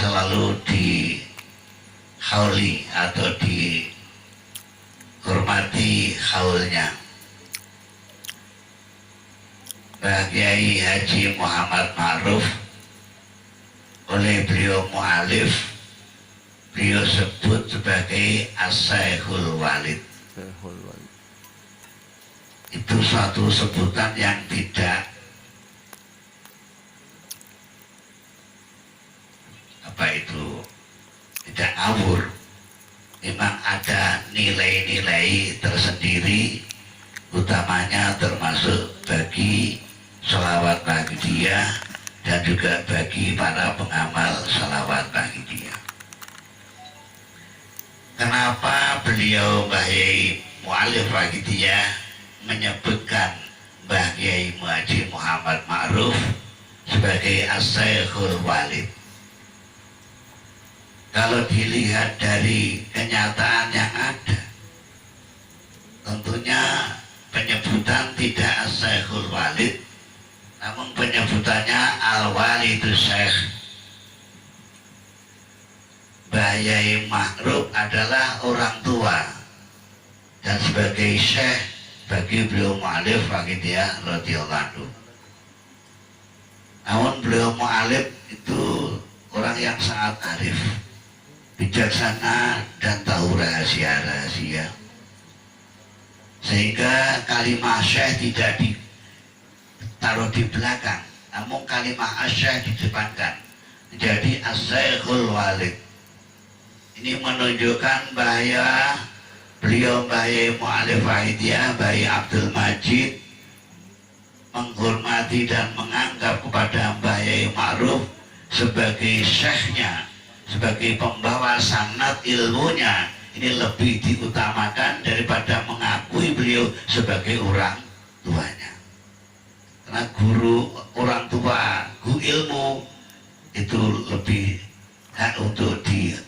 selalu dihauli atau dihormati haulnya. Mbah Kiai Haji Muhammad Ma'ruf, oleh beliau mu'alif, beliau sebut sebagai As-Syekhul Walid. Itu suatu sebutan yang tidak tidak ngawur. Memang ada nilai-nilai tersendiri, utamanya termasuk bagi sholawat bagi dia dan juga bagi para pengamal sholawat bagi dia. Kenapa beliau Mbah Kiai Mu'alif bagi dia menyebutkan Mbah Kiai Haji Muhammad Ma'ruf sebagai As-Syekhul Walid? Kalau dilihat dari kenyataan yang ada, tentunya penyebutan tidak As-Syekhul Walid, namun penyebutannya Al-Walidus Syekh. Mbah Kiai Ma'ruf adalah orang tua dan sebagai syekh bagi beliau mu'alif bagi dia radhiyallahu anhu. Namun beliau mu'alif itu orang yang sangat arif, bijaksana dan tahu rahasia-rahasia, sehingga kalimat syekh tidak ditaruh di belakang, namun kalimat syekh didepankan menjadi As-Syekhul Walid. Ini menunjukkan bahwa beliau Mbah Kiai Mu'alif Wahidiyah, Mbah Kiai Abdul Majid menghormati dan menganggap kepada Mbah Kiai Ma'ruf sebagai syekhnya, sebagai pembawa sanad ilmunya. Ini lebih diutamakan daripada mengakui beliau sebagai orang tuanya. Karena guru, orang tua, guru ilmu itu lebih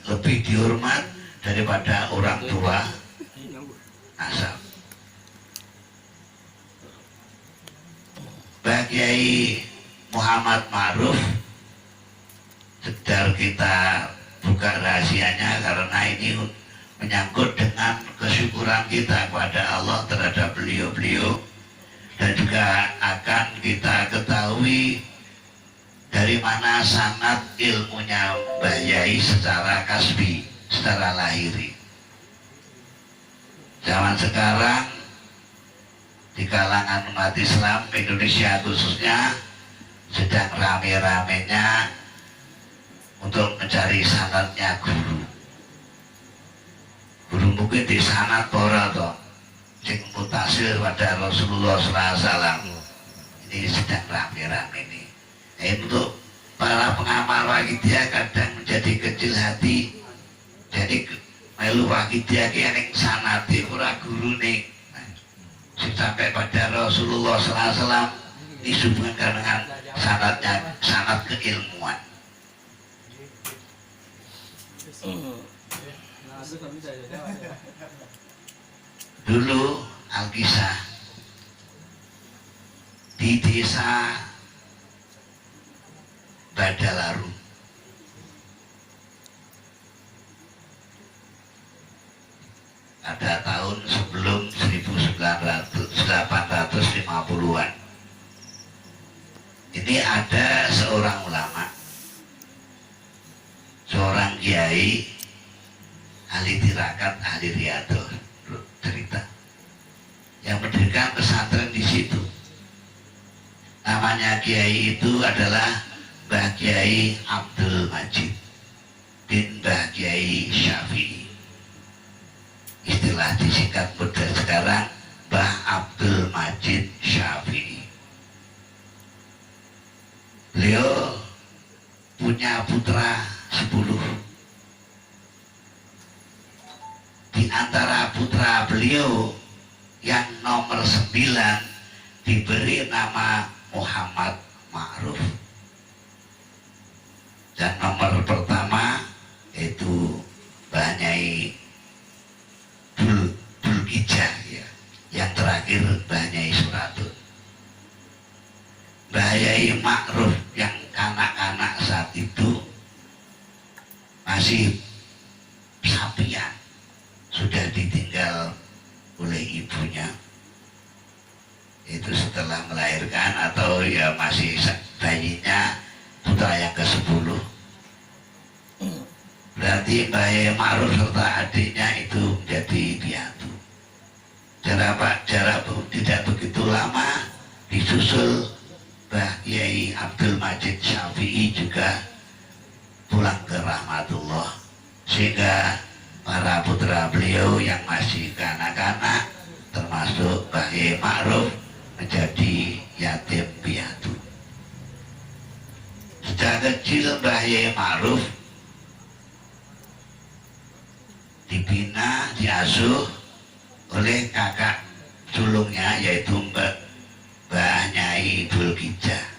lebih dihormat daripada orang tua asal. Mbah Kiai Muhammad Ma'ruf, sedang kita buka rahasianya karena ini menyangkut dengan kesyukuran kita kepada Allah terhadap beliau-beliau, dan juga akan kita ketahui dari mana sanad ilmunya Mbah Kiai secara kasbi, secara lahiri. Zaman sekarang di kalangan umat Islam Indonesia khususnya sedang rame-ramenya untuk mencari sanadnya guru. Guru mungkin di sanad ora toh sing mutasil pada Rasulullah SAW. Ini sedang rame-rame ini. Untuk para pengamal Wahidiyah kadang menjadi kecil hati, jadi melu Wahidiyah yang sanati ora guru nih sampai pada Rasulullah SAW disebutkan dengan sanatnya, sanat keilmuan. Dulu Al-Kisah di desa Badalaru, pada tahun sebelum 1850-an. Ini ada seorang ulama, seorang kiai, ahli tirakat, ahli riyadhah, cerita, yang mendirikan pesantren di situ. Namanya kiai itu adalah Mbah Kiai Abdul Majid bin Mbah Kiai Syafi'i. Istilah disingkat mudah sekarang Mbah Abdul Majid Syafi'i. Beliau punya putra 10. Di antara putra beliau yang nomor 9 diberi nama Muhammad Ma'ruf, dan nomor pertama itu Mbah Nyai Bulkijah, ya. Yang terakhir Mbah Nyai Suratun. Mbah Kiai Ma'ruf yang kanak-kanak saat itu masih sapian, sudah ditinggal oleh ibunya itu setelah melahirkan, atau ya masih bayinya putra yang ke-10. Berarti Mbah Ma'ruf serta adiknya itu menjadi piatu. Jarak tidak begitu lama disusul Mbah Kiai Abdul Majid Syafi'i juga pulang ke rahmatullah, sehingga para putra beliau yang masih kanak-kanak termasuk Mbah Ma'ruf menjadi yatim piatu. Sejak kecil Mbah Ma'ruf dibina, diasuh oleh kakak sulungnya yaitu Mbah Nyai Bulkijah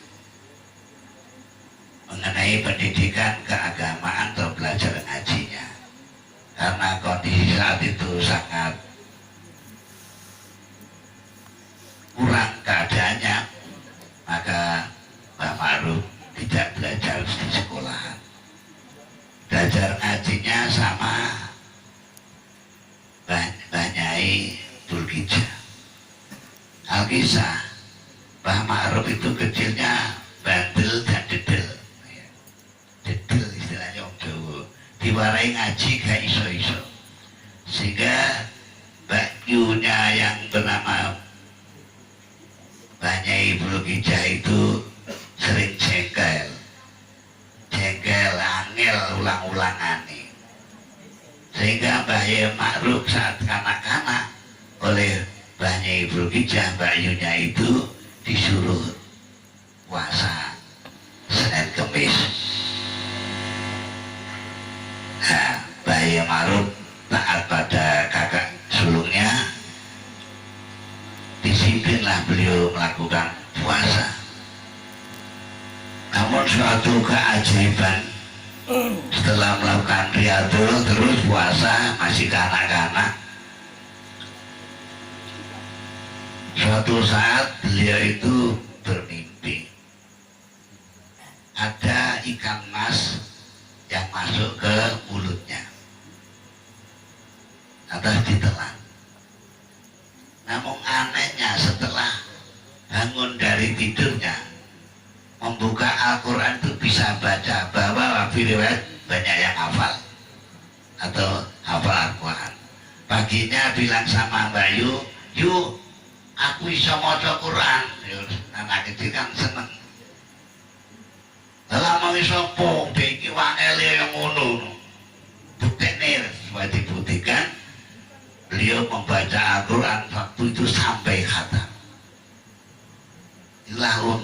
mengenai pendidikan keagamaan atau belajar ngajinya. Karena kondisi saat itu sangat kurang keadaannya, maka Mbah Ma'ruf tidak belajar di sekolahan. Belajar ngajinya sama Mbah Nyai Bulkijah. Alkisah, Mbah Ma'ruf itu kecilnya bandel dan dedel. Dedel istilahnya Om Jawa. Diwarai ngaji gak iso-iso. Sehingga bakyunya yang bernama Mbah Nyai Bulkijah itu sering jengkel, angel ulang-ulangan nih. Sehingga Mbah Ma'ruf saat kanak-kanak oleh Mbah Nyai Bulkijah, bakyunya itu disuruh puasa Senin Kemis. Nah, Mbah Ma'ruf taat pada kakak sulungnya, disiplinlah beliau melakukan puasa. Namun suatu keajaiban, setelah melakukan riyadhah terus puasa masih kanak-kanak, suatu saat beliau itu bermimpi ada ikan mas yang masuk ke mulutnya atas ditelan. Namun anehnya setelah bangun dari tidurnya membuka Al-Quran itu bisa baca, bahwa riwayat banyak yang hafal atau hafal Al-Quran. Paginya bilang sama Mbak Yu, aku bisa maca Quran. Anak kecil kan seneng. Lama iso po, iki wangele yang ngono. Buktekne supaya dibuktikan beliau membaca Al-Quran waktu itu sampai khatam. Inilah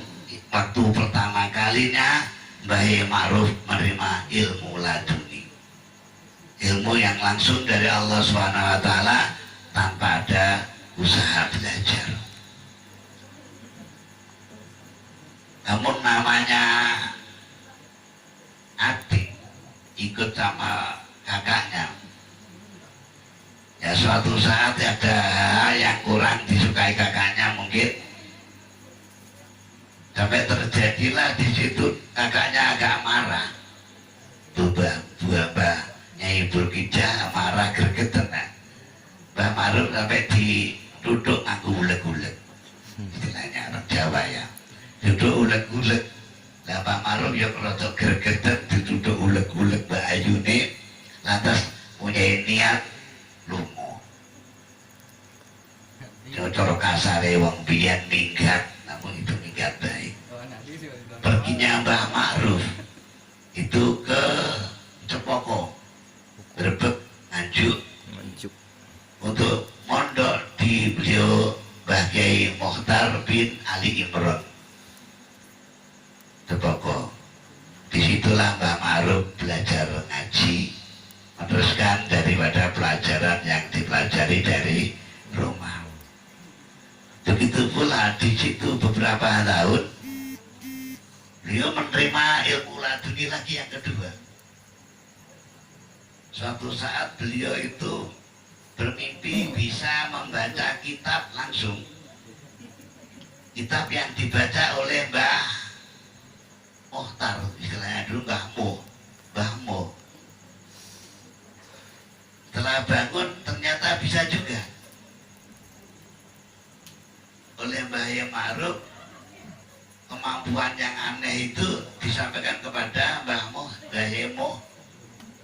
waktu pertama kalinya Mbah Ma'ruf menerima ilmu laduni, ilmu yang langsung dari Allah SWT tanpa ada usaha belajar. Namun namanya adik ikut sama kakaknya, ya suatu saat ada yang kurang disukai kakaknya mungkin, sampai terjadilah di situ kakaknya agak marah. Tuh Mbah Nyai Bulkijah marah gregetan. Mbah Ma'ruf sampai duduk nganggo uleg-uleg. Istilahnya orang Jawa ya. Duduk uleg-uleg. Lah Mbah Ma'ruf ya rada gregetan duduk uleg-uleg Mbak Ayune, lantas punya niat lunga. Cocok kasare wong biyen minggat, namun itu minggat baik. Perginya Mbah Ma'ruf itu ke Cepoko, Grebek, Nganjuk untuk mondok di beliau Mbah Kiai Mokhtar bin Ali Imron Cepoko. Disitulah Mbah Ma'ruf belajar ngaji, meneruskan daripada pelajaran yang dipelajari dari rumah. Begitu pula di situ beberapa tahun beliau menerima ilmu laduni lagi yang kedua. Suatu saat beliau itu bermimpi bisa membaca kitab langsung, kitab yang dibaca oleh Mbah Mokhtar, istilahnya dulu Mbah Mo. salah bangun ternyata bisa juga. Oleh Mbah Yai Ma'ruf, kemampuan yang aneh itu disampaikan kepada Mbah Yemo,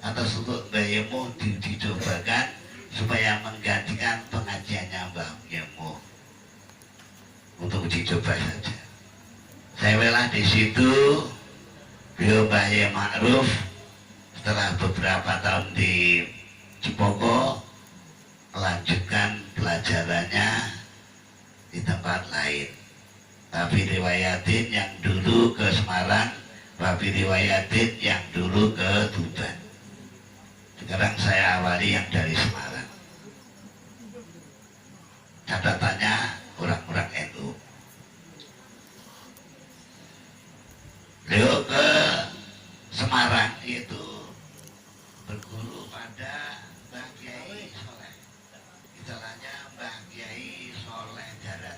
atau untuk Mbah Yemo dicobakan supaya menggantikan pengajiannya Mbah Yemo, untuk dicoba saja. Saya welah di situ, beliau Mbah Yai Ma'ruf setelah beberapa tahun di Cipoko melanjutkan pelajarannya di tempat lain. Tapi riwayatin yang dulu ke Semarang, tapi riwayatin yang dulu ke Tuban. Sekarang saya awali yang dari Semarang. Catatannya orang-orang NU. Beliau ke Semarang itu berguru pada Mbah Kiai Soleh. Istilahnya Mbah Kiai Soleh Darat,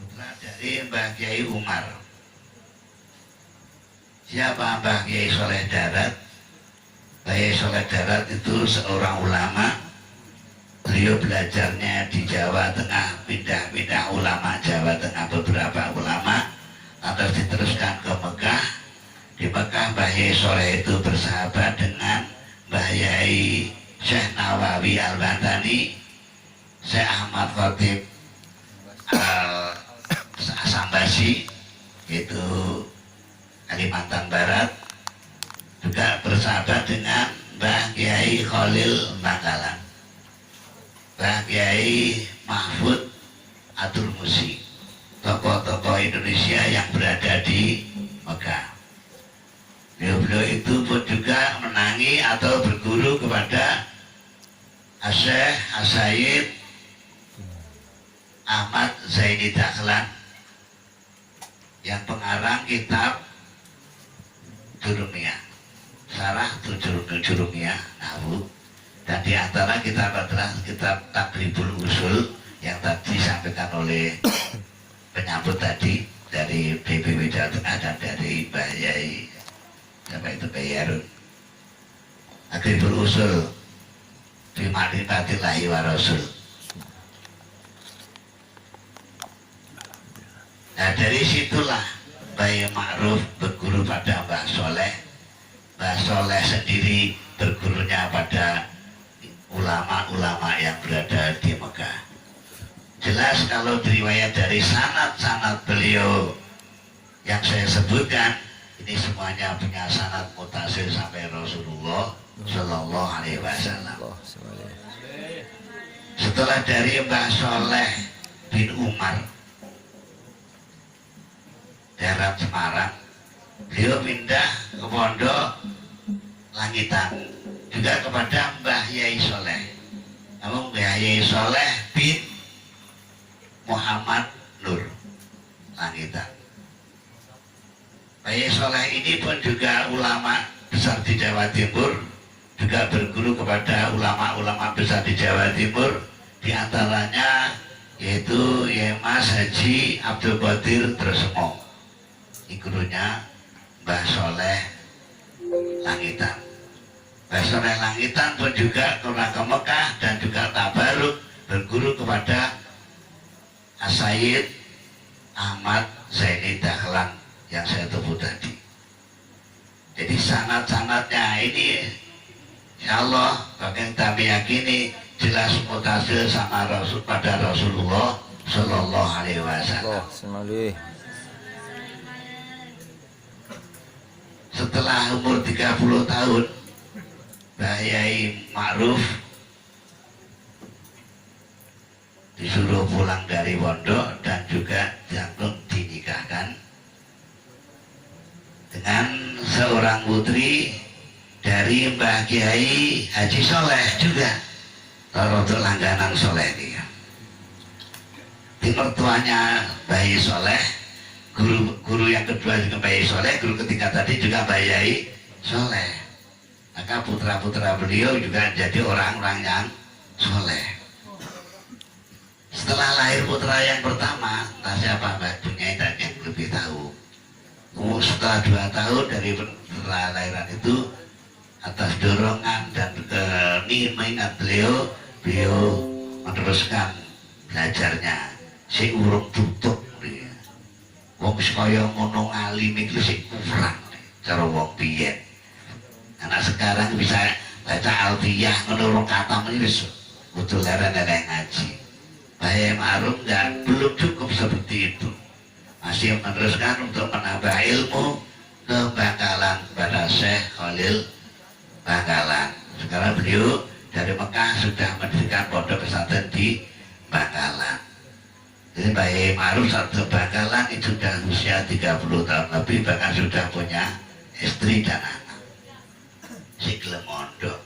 putra dari Mbah Kiai Umar. Siapa Mbah Kiai Soleh Darat? Mbah Kiai Soleh Darat itu seorang ulama. Beliau belajarnya di Jawa Tengah, pindah-pindah ulama Jawa Tengah, beberapa ulama, atau diteruskan ke Mekah. Di Mekah Mbah Yai Soleh itu bersahabat dengan Mbah Yai Syekh Nawawi Al-Bantani, Syekh Ahmad Khatib Al-Sambasi, itu Kalimantan Barat, juga bersahabat dengan Mbah Kiai Khalil Bangkalan, Mbah Kiai Mahfud Atul Musi, tokoh-tokoh Indonesia yang berada di Mekah. Beliau itu pun juga menangi atau berguru kepada Syekh As-Sayyid Ahmad Zaini Dahlan yang pengarang kitab Jurumiyah, Sarah Jurumiyah Nahu, dan di antara kitab adalah kitab Takribul Usul yang tadi disampaikan oleh penyambut tadi dari BPW Jawa Tengah dan dari Mbah Yai sampai itu Bayarun. Takribul Usul fi ma'rifatillahi wa rasul. Nah dari situlah Mbah Yai Ma'ruf berguru pada Mbah Soleh. Mbah Soleh sendiri bergurunya pada ulama-ulama yang berada di Mekah. Jelas kalau diriwayat dari sanad-sanad beliau yang saya sebutkan, ini semuanya punya sanad mutasil sampai Rasulullah Shallallahu Alaihi Wasallam. Setelah dari Mbah Soleh bin Umar daerah Semarang, beliau pindah ke Pondok Langitan, juga kepada Mbah Yai Soleh. Namun Mbah Yai Soleh bin Muhammad Nur Langitan. Mbah Yai Soleh ini pun juga ulama besar di Jawa Timur, juga berguru kepada ulama-ulama besar di Jawa Timur, di antaranya yaitu Mas Haji Abdul Qadir Tresmo, gurunya Mbah Soleh Langitan. Mbah Soleh Langitan pun juga pernah ke Mekah dan juga tabaruk berguru kepada As-Sayyid Ahmad Zaini Dahlan yang saya sebut tadi. Jadi sanad-sanadnya ini insya Allah bagi kami yakini jelas mutasil sama Rasul pada Rasulullah Shallallahu Alaihi Wasallam. Setelah umur 30 tahun Mbah Yai Ma'ruf disuruh pulang dari pondok dan juga jantung dinikahkan dengan seorang putri dari Mbah Kiai Haji Soleh juga, untuk langganan Soleh ini. Di mertuanya Mbah Yai Soleh, guru yang kedua juga Mbah Yai Soleh, guru ketiga tadi juga Mbah Yai Soleh. Maka putra-putra beliau juga jadi orang-orang yang soleh. Setelah lahir putra yang pertama, entah siapa Mbak Bunyai dan yang lebih tahu. Setelah 2 tahun dari putra lahiran itu, atas dorongan dan ingin mengingat beliau meneruskan belajarnya si urung tutup dia. Wong kaya ngono alim itu sing kurang cara wong biyen. Anak sekarang bisa baca alfiyah menurut kata wis kudu leren-leren ngaji. Bae Ma'ruf belum cukup seperti itu. Masih meneruskan untuk menambah ilmu ke Bangkalan kepada Syekh Khalil Bangkalan. Sekarang beliau dari Mekah sudah mendirikan pondok pesantren di Bangkalan. Jadi Bae Ma'ruf satu Bangkalan itu sudah usia 30 tahun lebih, bahkan sudah punya istri dan anak. Si gelem mondok.